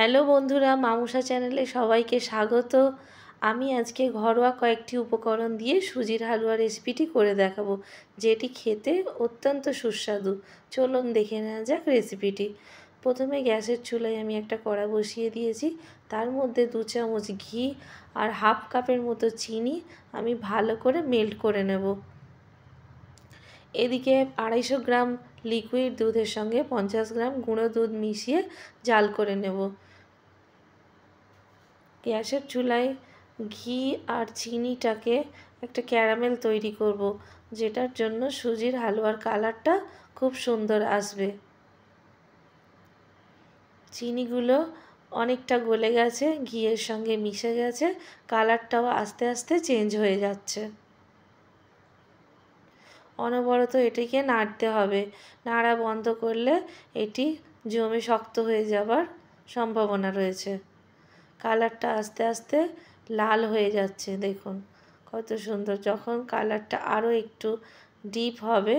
Hello বন্ধুরা, মামুসা চ্যানেলে সবাইকে স্বাগত। আমি আজকে ঘরোয়া কয়েকটি উপকরণ দিয়ে সুজির হালুয়া রেসিপিটি করে দেখাবো, যেটি খেতে অত্যন্ত সুস্বাদু। চলুন দেখে নেওয়া যাক রেসিপিটি। প্রথমে গ্যাসের চুলায় আমি একটা কড়া বসিয়ে দিয়েছি। তার মধ্যে 2 চামচ ঘি আর হাফ কাপের মতো চিনি আমি ভালো করে মেল্ট করে নেব। এদিকে 250 গ্রাম লিকুইড দুধের সঙ্গে 50 গ্রাম গুঁড়ো দুধ মিশিয়ে জাল করে নেব। গ্যাসের চুলায় ঘি আর চিনিটাকে একটা ক্যারামেল তৈরি করব, যেটার জন্য সুজির হালুয়ার কালারটা খুব সুন্দর আসবে। চিনিগুলো অনেকটা গলে গেছে, ঘিয়ের সঙ্গে মিশে গেছে, কালারটাও আস্তে আস্তে চেঞ্জ হয়ে যাচ্ছে। অনবরত এটিকে নাড়তে হবে। নাড়া বন্ধ করলে এটি জমে শক্ত হয়ে যাবার সম্ভাবনা রয়েছে। কালারটা আস্তে আস্তে লাল হয়ে যাচ্ছে, দেখুন কত সুন্দর। যখন কালারটা আরও একটু ডিপ হবে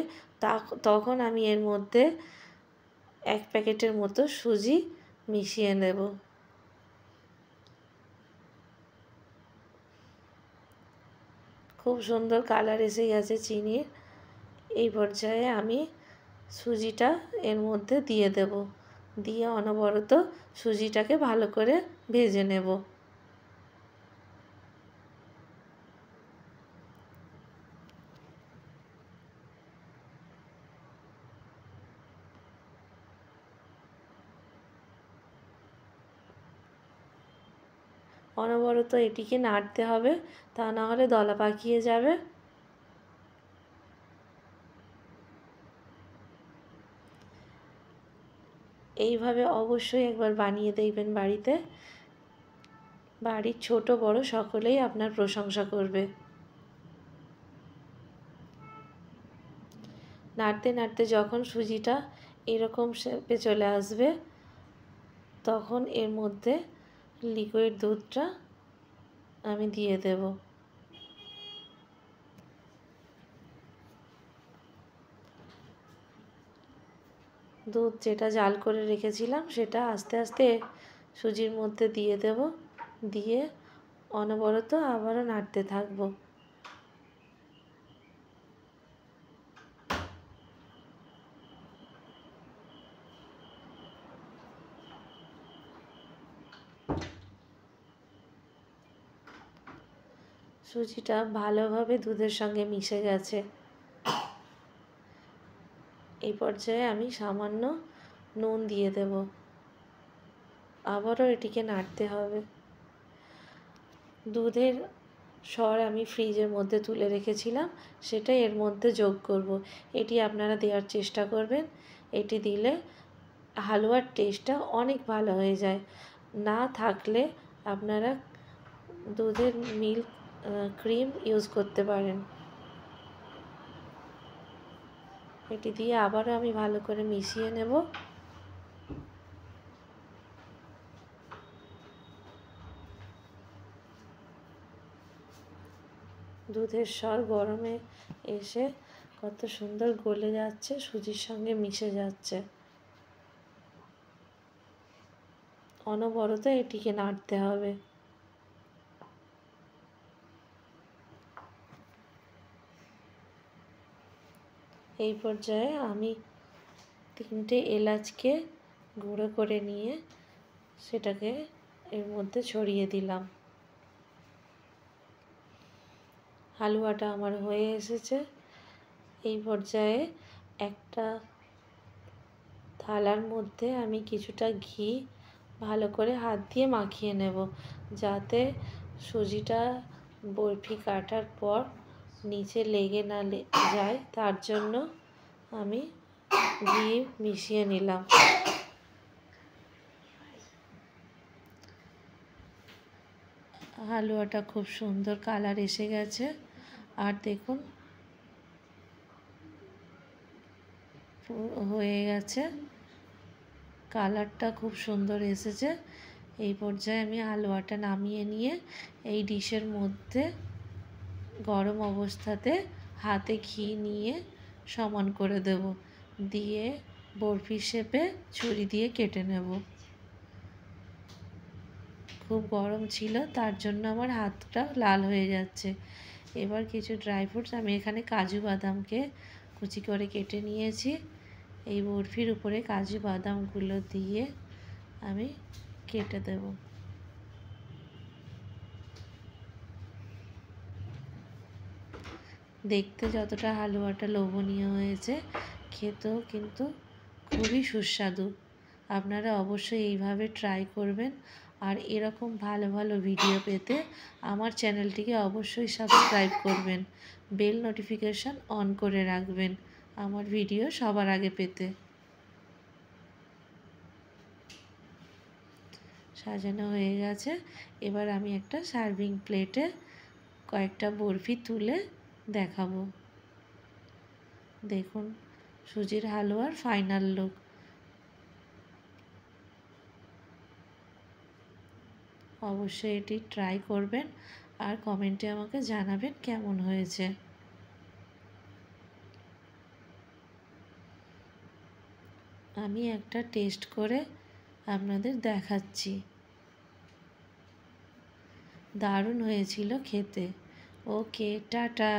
তখন আমি এর মধ্যে 1 প্যাকেটের মতো সুজি মিশিয়ে নেব। খুব সুন্দর কালার এসে গেছে চিনির। এই পর্যায়ে আমি সুজিটা এর মধ্যে দিয়ে দেব, দিয়ে অনবরত সুজিটাকে ভালো করে ভেজে নেব। অনবরত এটিকে নাড়তে হবে, তা না হলে দলা পাকিয়ে যাবে। এইভাবে অবশ্যই একবার বানিয়ে দেখবেন বাড়িতে। বাড়ির ছোট বড় সকলেই আপনার প্রশংসা করবে। নাড়তে নাড়তে যখন সুজিটা এরকম শেপে চলে আসবে, তখন এর মধ্যে লিকুইড দুধটা আমি দিয়ে দেব। দুধ যেটা জাল করে রেখেছিলাম সেটা আস্তে আস্তে সুজির মধ্যে দিয়ে দেব, দিয়ে অনবরত আবারও নাড়তে থাকবো। সুজিটা ভালোভাবে দুধের সঙ্গে মিশে গেছে। এই পর্যায়ে আমি সামান্য নুন দিয়ে দেব। আবারও এটিকে নাড়তে হবে। দুধের সর আমি ফ্রিজের মধ্যে তুলে রেখেছিলাম, সেটা এর মধ্যে যোগ করব। এটি আপনারা দেওয়ার চেষ্টা করবেন। এটি দিলে হালুয়ার টেস্টটা অনেক ভালো হয়ে যায়। না থাকলে আপনারা দুধের মিল্ক ক্রিম ইউজ করতে পারেন। এটি দিয়ে আবারও আমি ভালো করে মিশিয়ে নেব। দুধের স্বর গরমে এসে কত সুন্দর গলে যাচ্ছে, সুজির সঙ্গে মিশে যাচ্ছে। অনবরত এটিকে নাড়তে হবে। এই পর্যায়ে আমি 3টে এলাচকে গুঁড়ো করে নিয়ে সেটাকে এর মধ্যে ছড়িয়ে দিলাম। হালুয়াটা আমার হয়ে এসেছে। এই পর্যায়ে একটা থালার মধ্যে আমি কিছুটা ঘি ভালো করে হাত দিয়ে মাখিয়ে নেব, যাতে সুজিটা বরফি কাটার পর নিচে লেগে না যায়, তার জন্য আমি ঘি মিশিয়ে নিলাম। হালুয়াটা খুব সুন্দর কালার এসে গেছে। আর দেখুন হয়ে গেছে, কালারটা খুব সুন্দর এসেছে। এই পর্যায়ে আমি হালুয়াটা নামিয়ে নিয়ে এই ডিশের মধ্যে গরম অবস্থাতে হাতে ঘি নিয়ে সমান করে দেব, দিয়ে বরফি শেপে ছুরি দিয়ে কেটে নেব। খুব গরম ছিল, তার জন্য আমার হাতটা লাল হয়ে যাচ্ছে। এবার কিছু ড্রাই ফ্রুটস, আমি এখানে কাজু বাদামকে কুচি করে কেটে নিয়েছি। এই বরফির উপরে কাজু বাদামগুলো দিয়ে আমি কেটে দেব। দেখতে যতটা হালুয়াটা লোভনীয় হয়েছে, খেতেও কিন্তু খুবই সুস্বাদু। আপনারা অবশ্যই এইভাবে ট্রাই করবেন। আর এরকম ভালো ভালো ভিডিও পেতে আমার চ্যানেলটিকে অবশ্যই সাবস্ক্রাইব করবেন, বেল নোটিফিকেশান অন করে রাখবেন আমার ভিডিও সবার আগে পেতে। সাজানো হয়ে গেছে। এবার আমি একটা সার্ভিং প্লেটে কয়েকটা বরফি তুলে দেখাবো। দেখুন সুজির হালুয়ার ফাইনাল লুক। অবশ্যই এটি ট্রাই করবেন আর কমেন্টে আমাকে জানাবেন কেমন হয়েছে। আমি একটা টেস্ট করে আপনাদের দেখাচ্ছি। দারুণ হয়েছিল খেতে। ওকে, টাটা।